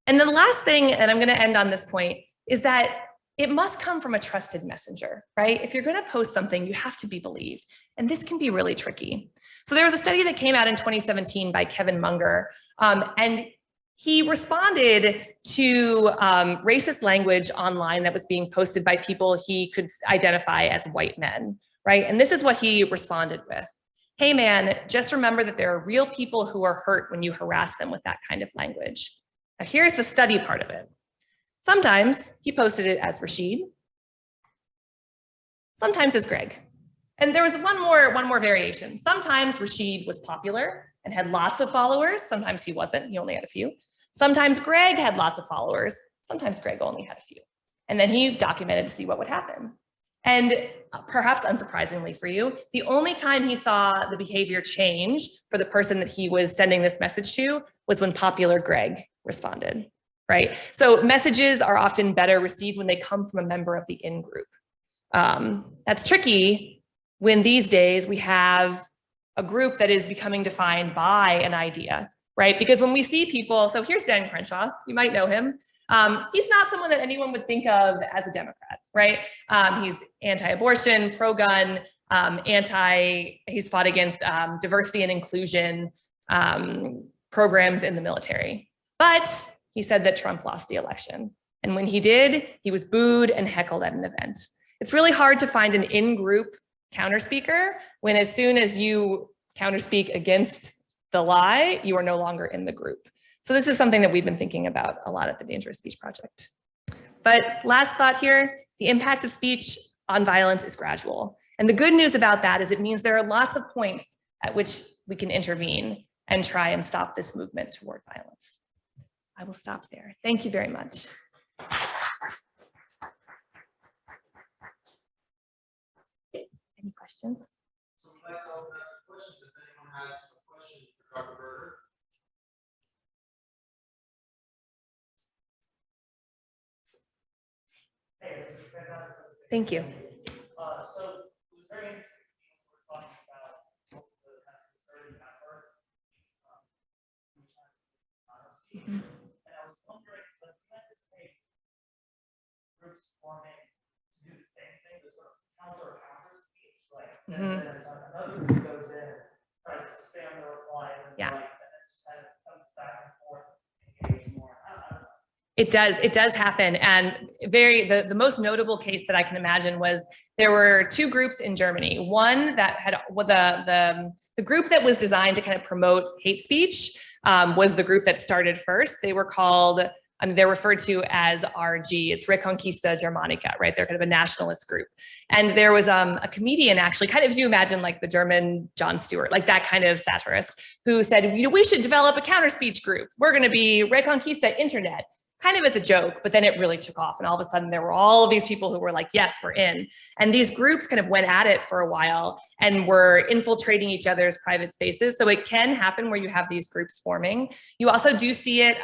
And the last thing, and I'm going to end on this point, is that it must come from a trusted messenger, right? If you're going to post something, you have to be believed. And this can be really tricky. So there was a study that came out in 2017 by Kevin Munger, and he responded to racist language online that was being posted by people he could identify as white men, right? And this is what he responded with. Hey man, just remember that there are real people who are hurt when you harass them with that kind of language. Now here's the study part of it. Sometimes he posted it as Rashid, sometimes as Greg. And there was one more variation. Sometimes Rashid was popular and had lots of followers. Sometimes he wasn't, he only had a few. Sometimes Greg had lots of followers. Sometimes Greg only had a few. And then he documented to see what would happen. And perhaps unsurprisingly for you, the only time he saw the behavior change for the person that he was sending this message to was when popular Greg responded, right? So messages are often better received when they come from a member of the in-group. That's tricky when these days we have a group that is becoming defined by an idea, right? Because when we see people, so here's Dan Crenshaw, you might know him. He's not someone that anyone would think of as a Democrat, right? He's anti-abortion, pro-gun, he's fought against diversity and inclusion programs in the military. But he said that Trump lost the election. And when he did, he was booed and heckled at an event. It's really hard to find an in-group counterspeaker when as soon as you counterspeak against the lie, you are no longer in the group. So this is something that we've been thinking about a lot at the Dangerous Speech Project. But last thought here, the impact of speech on violence is gradual. And the good news about that is it means there are lots of points at which we can intervene and try and stop this movement toward violence. I will stop there. Thank you very much. Any questions? So we'd like to open up to questions if anyone has a question for Dr. Buerger. Hey, this is fantastic. Thank you. So it was very interesting when we were talking about the kind of concerted efforts. And I was wondering, does you anticipate groups forming to do the same thing, the sort of counter speech, like another group goes in and tries to spam the replies and Yeah. and then just kind of comes back and forth and engage more. I don't know. It does happen. And the most notable case that I can imagine was there were two groups in Germany. One that had the group that was designed to kind of promote hate speech was the group that started first. They were called, they're referred to as RG, it's Reconquista Germanica, right? They're kind of a nationalist group. And there was a comedian actually, kind of if you imagine like the German Jon Stewart, like that kind of satirist, who said, we should develop a counter speech group. We're gonna be Reconquista Internet. Kind of as a joke, but then it really took off. And all of a sudden there were all of these people who were like, yes, we're in. And these groups kind of went at it for a while and were infiltrating each other's private spaces. So it can happen where you have these groups forming. You also do see it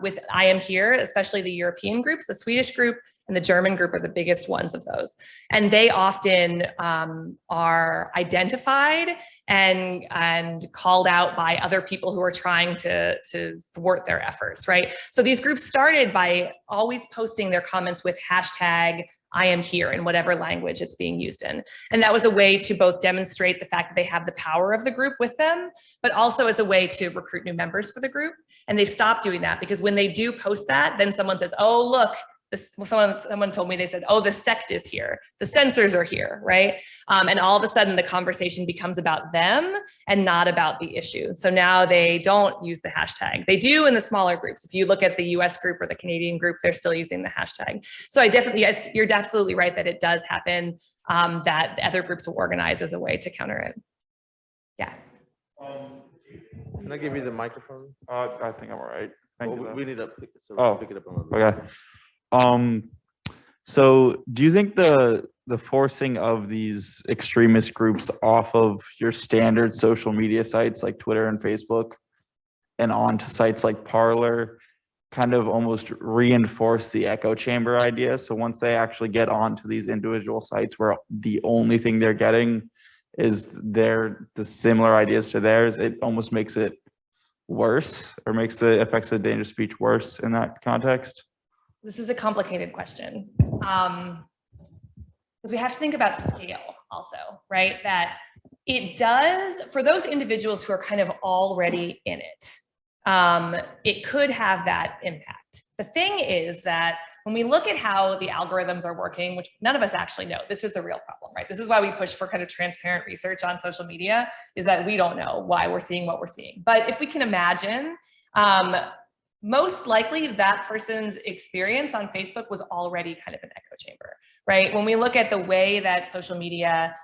with I Am Here, especially the European groups. The Swedish group and the German group are the biggest ones of those. And they often are identified and called out by other people who are trying to thwart their efforts, right? So these groups started by always posting their comments with hashtag I am here in whatever language it's being used in. And that was a way to both demonstrate the fact that they have the power of the group with them, but also as a way to recruit new members for the group. And they've stopped doing that because when they do post that, then someone says, oh, look, someone told me, they said, oh, the sect is here, the censors are here, right? And all of a sudden the conversation becomes about them and not about the issue. So now they don't use the hashtag. They do in the smaller groups. If you look at the US group or the Canadian group, they're still using the hashtag. So I definitely, yes, you're absolutely right that it does happen, that other groups will organize as a way to counter it. Yeah. Can I give you the microphone? I think I'm all right. Thank you. We need to pick, pick it up a little bit. Okay. So do you think the forcing of these extremist groups off of your standard social media sites like Twitter and Facebook and onto sites like Parler kind of almost reinforce the echo chamber idea? So once they actually get onto these individual sites where the only thing they're getting is the similar ideas to theirs, it almost makes it worse, or makes the effects of dangerous speech worse in that context? This is a complicated question, because we have to think about scale also, right? That it does, for those individuals who are kind of already in it, it could have that impact. The thing is that when we look at how the algorithms are working, which none of us actually know, this is the real problem, right? This is why we push for kind of transparent research on social media, is that we don't know why we're seeing what we're seeing. But if we can imagine, most likely that person's experience on Facebook was already kind of an echo chamber, right? When we look at the way that social media,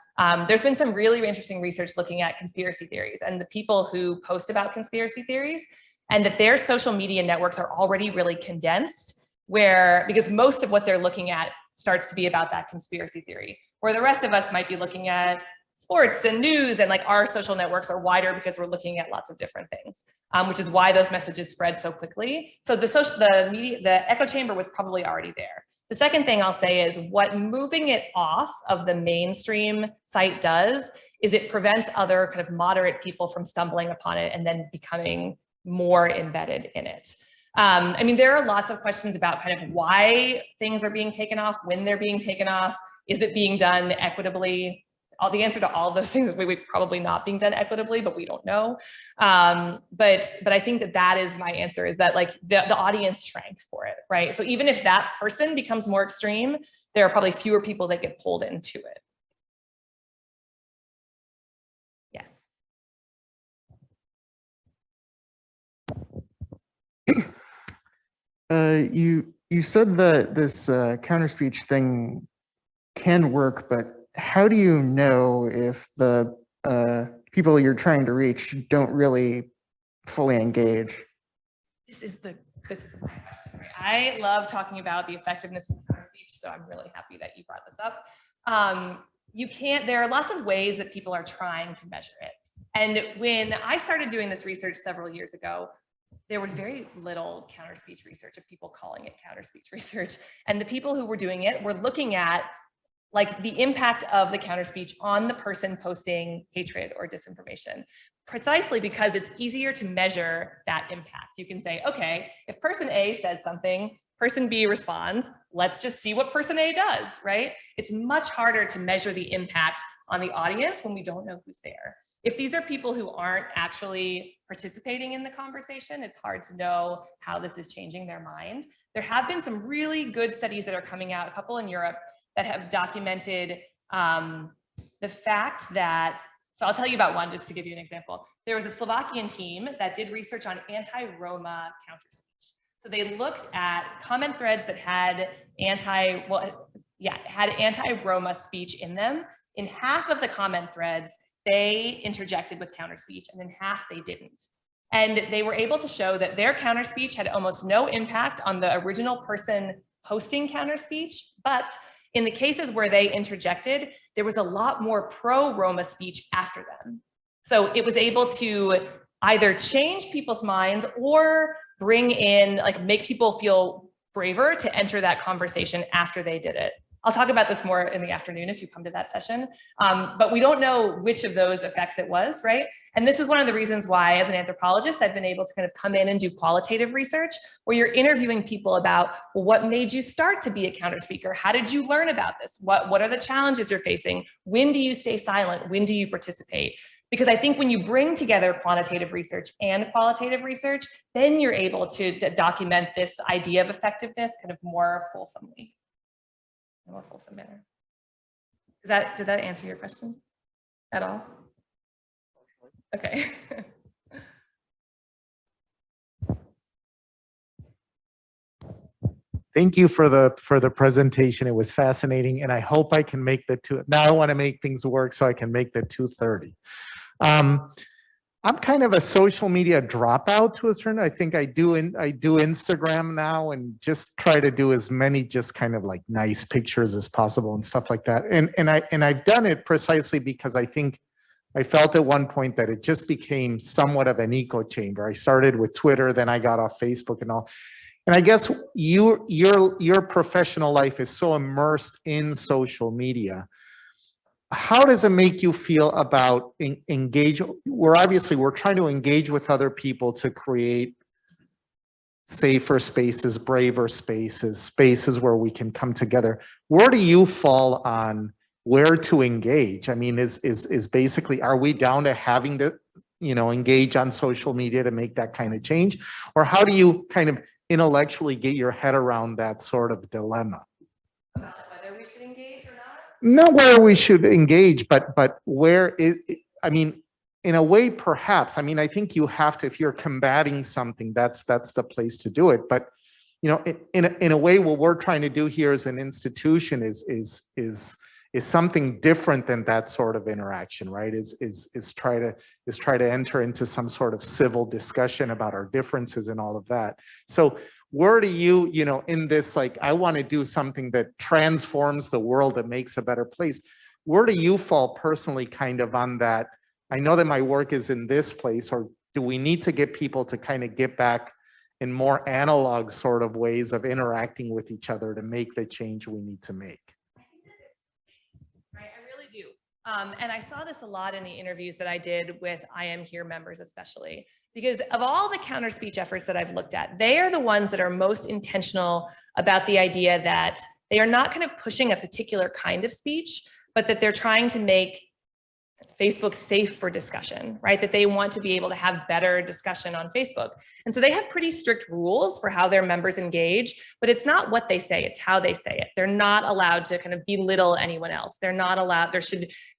there's been some really interesting research looking at conspiracy theories and the people who post about conspiracy theories, and that their social media networks are already really condensed, because most of what they're looking at starts to be about that conspiracy theory, where the rest of us might be looking at sports and news, and like our social networks are wider because we're looking at lots of different things, which is why those messages spread so quickly. So the echo chamber was probably already there. The second thing I'll say is what moving it off of the mainstream site does is it prevents other kind of moderate people from stumbling upon it and then becoming more embedded in it. I mean, there are lots of questions about kind of why things are being taken off, when they're being taken off, is it being done equitably? The answer to all of those things is probably not being done equitably, but we don't know. But I think that is my answer, is that like the audience shrank for it, right? So even if that person becomes more extreme, there are probably fewer people that get pulled into it. You said that this counter speech thing can work, but how do you know if the people you're trying to reach don't really fully engage? This is my question, right? I love talking about the effectiveness of counter speech, so I'm really happy that you brought this up. There are lots of ways that people are trying to measure it. And when I started doing this research several years ago, there was very little counter speech research of people calling it counter speech research. And the people who were doing it were looking at like the impact of the counter speech on the person posting hatred or disinformation, precisely because it's easier to measure that impact. You can say, okay, if person A says something, person B responds, let's just see what person A does, right? It's much harder to measure the impact on the audience when we don't know who's there. If these are people who aren't actually participating in the conversation, it's hard to know how this is changing their mind. There have been some really good studies that are coming out, a couple in Europe, that have documented the fact that, so I'll tell you about one just to give you an example. There was a Slovakian team that did research on anti-Roma counter speech. So they looked at comment threads that had anti-Roma speech in them. In half of the comment threads, they interjected with counter speech, and in half they didn't. And they were able to show that their counter speech had almost no impact on the original person posting counter speech, but in the cases where they interjected, there was a lot more pro-Roma speech after them. So it was able to either change people's minds or bring in, like, make people feel braver to enter that conversation after they did it. I'll talk about this more in the afternoon if you come to that session, but we don't know which of those effects it was, right? And this is one of the reasons why, as an anthropologist, I've been able to kind of come in and do qualitative research where you're interviewing people about, well, what made you start to be a counter speaker? How did you learn about this? What are the challenges you're facing? When do you stay silent? When do you participate? Because I think when you bring together quantitative research and qualitative research, then you're able to document this idea of effectiveness kind of more fulsomely, in a more fulsome manner. Did that answer your question at all? Okay. Thank you for the presentation. It was fascinating, and I hope I can make the two. Now I want to make things work so I can make the 2:30. I'm kind of a social media dropout to a certain. I think I do Instagram now and just try to do as many just kind of like nice pictures as possible and stuff like that. And I've done it precisely because I think I felt at one point that it just became somewhat of an echo chamber. I started with Twitter, then I got off Facebook and all. And I guess your professional life is so immersed in social media. How does it make you feel about engage? We're trying to engage with other people to create safer spaces, braver spaces, spaces where we can come together. Where do you fall on where to engage? I mean, is basically, are we down to having to, engage on social media to make that kind of change? Or how do you kind of intellectually get your head around that sort of dilemma? About whether we should engage or not? Not where we should engage, but where is, I mean, in a way, perhaps, I mean, I think you have to, if you're combating something, that's the place to do it. But, in a way, what we're trying to do here as an institution is something different than that sort of interaction, right? Is try to enter into some sort of civil discussion about our differences and all of that. So where do you, in this, like, I want to do something that transforms the world, that makes a better place. Where do you fall personally kind of on that? I know that my work is in this place, or do we need to get people to kind of get back in more analog sort of ways of interacting with each other to make the change we need to make? Right, I really do. And I saw this a lot in the interviews that I did with I Am Here members, especially because of all the counter speech efforts that I've looked at, they are the ones that are most intentional about the idea that they are not kind of pushing a particular kind of speech, but that they're trying to make Facebook safe for discussion, right? That they want to be able to have better discussion on Facebook. And so they have pretty strict rules for how their members engage, but it's not what they say, it's how they say it. They're not allowed to kind of belittle anyone else. They're not allowed,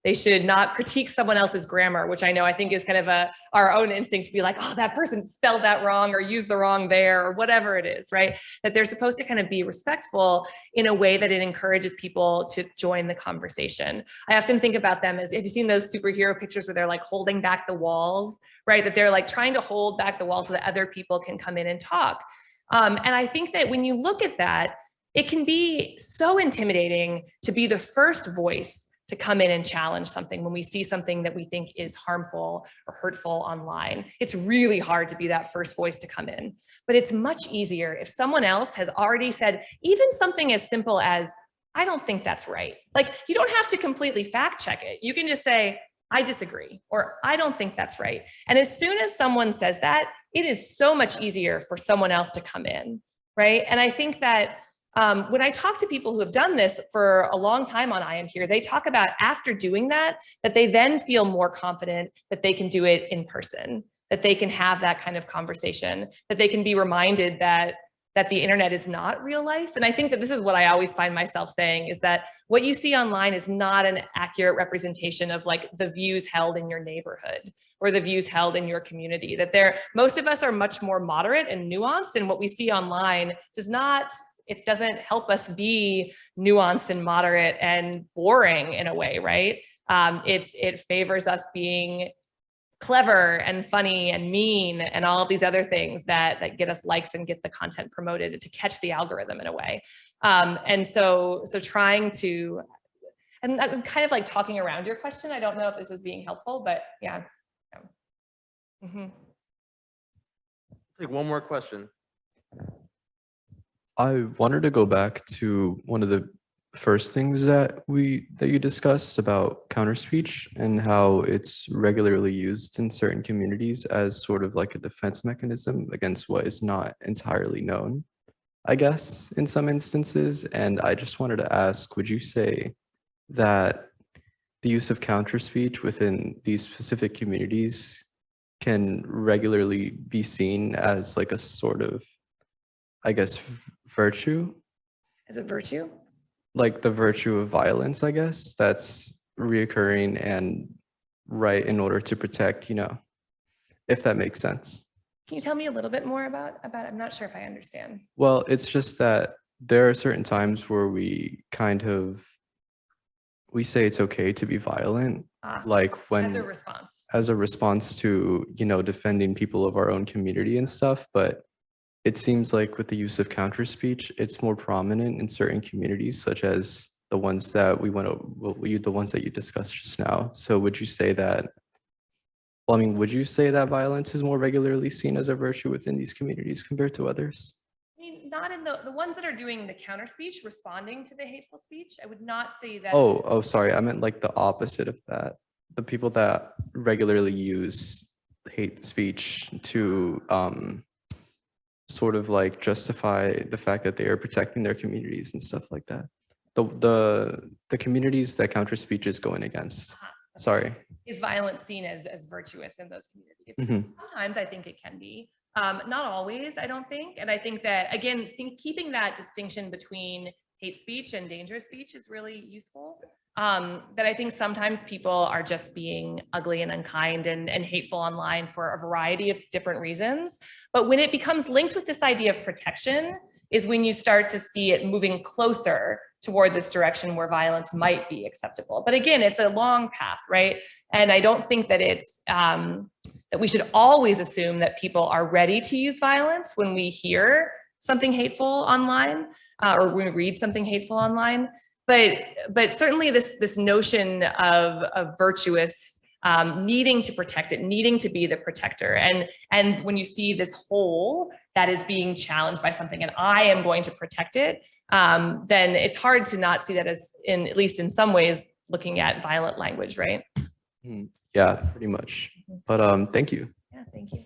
they should not critique someone else's grammar, which I think is kind of our own instinct to be like, oh, that person spelled that wrong or used the wrong there or whatever it is, right? That they're supposed to kind of be respectful in a way that it encourages people to join the conversation. I often think about them as, have you seen those superhero pictures where they're like holding back the walls, right? That they're like trying to hold back the walls so that other people can come in and talk. And I think that when you look at that, it can be so intimidating to be the first voice to come in and challenge something when we see something that we think is harmful or hurtful online. It's really hard to be that first voice to come in, but it's much easier if someone else has already said even something as simple as, I don't think that's right. Like, you don't have to completely fact check it. You can just say, I disagree, or I don't think that's right. And as soon as someone says that, it is so much easier for someone else to come in, right? And I think that when I talk to people who have done this for a long time on I Am Here, they talk about after doing that they then feel more confident that they can do it in person, that they can have that kind of conversation, that they can be reminded that the internet is not real life. And I think that this is what I always find myself saying, is that what you see online is not an accurate representation of like the views held in your neighborhood or the views held in your community, that most of us are much more moderate and nuanced, and what we see online it doesn't help us be nuanced and moderate and boring in a way, right? It favors us being clever and funny and mean and all of these other things that get us likes and get the content promoted to catch the algorithm in a way. And so trying to, and I'm kind of like talking around your question. I don't know if this is being helpful, but yeah. Take one more question. I wanted to go back to one of the first things that you discussed about counter speech and how it's regularly used in certain communities as sort of like a defense mechanism against what is not entirely known, I guess, in some instances. And I just wanted to ask, would you say that the use of counter speech within these specific communities can regularly be seen as like a sort of, I guess, virtue, Is it virtue? like the virtue of violence, I guess, that's reoccurring and right in order to protect, if that makes sense. Can you tell me a little bit more about I'm not sure if I understand. Well, it's just that there are certain times where we say it's okay to be violent, like when As a response. as a response to, defending people of our own community and stuff. But it seems like with the use of counter speech, it's more prominent in certain communities, such as the ones that the ones that you discussed just now. So would you say that, would you say that violence is more regularly seen as a virtue within these communities compared to others? I mean, not in the ones that are doing the counter speech, responding to the hateful speech. I would not say that. Oh, sorry. I meant like the opposite of that. The people that regularly use hate speech to sort of like justify the fact that they are protecting their communities and stuff like that. The communities that counter speech is going against. Sorry. Is violence seen as virtuous in those communities? Mhm. Sometimes I think it can be. Not always, I don't think. And I think that, again, keeping that distinction between hate speech and dangerous speech is really useful. That I think sometimes people are just being ugly and unkind and hateful online for a variety of different reasons. But when it becomes linked with this idea of protection is when you start to see it moving closer toward this direction where violence might be acceptable. But again, it's a long path, right? And I don't think that it's, that we should always assume that people are ready to use violence when we hear something hateful online or when we read something hateful online. But certainly this notion of virtuous needing to protect it, needing to be the protector. And when you see this whole that is being challenged by something and I am going to protect it, then it's hard to not see that as, at least in some ways, looking at violent language, right? Yeah, pretty much. But thank you. Yeah, thank you.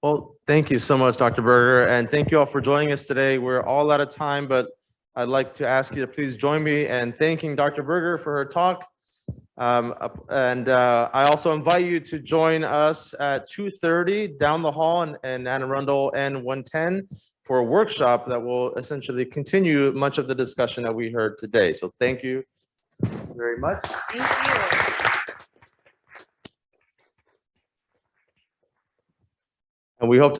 Well, thank you so much, Dr. Buerger, and thank you all for joining us today. We're all out of time, but I'd like to ask you to please join me in thanking Dr. Buerger for her talk. I also invite you to join us at 2:30 down the hall in Anne Arundel N110 for a workshop that will essentially continue much of the discussion that we heard today. So thank you very much. Thank you. And we hope to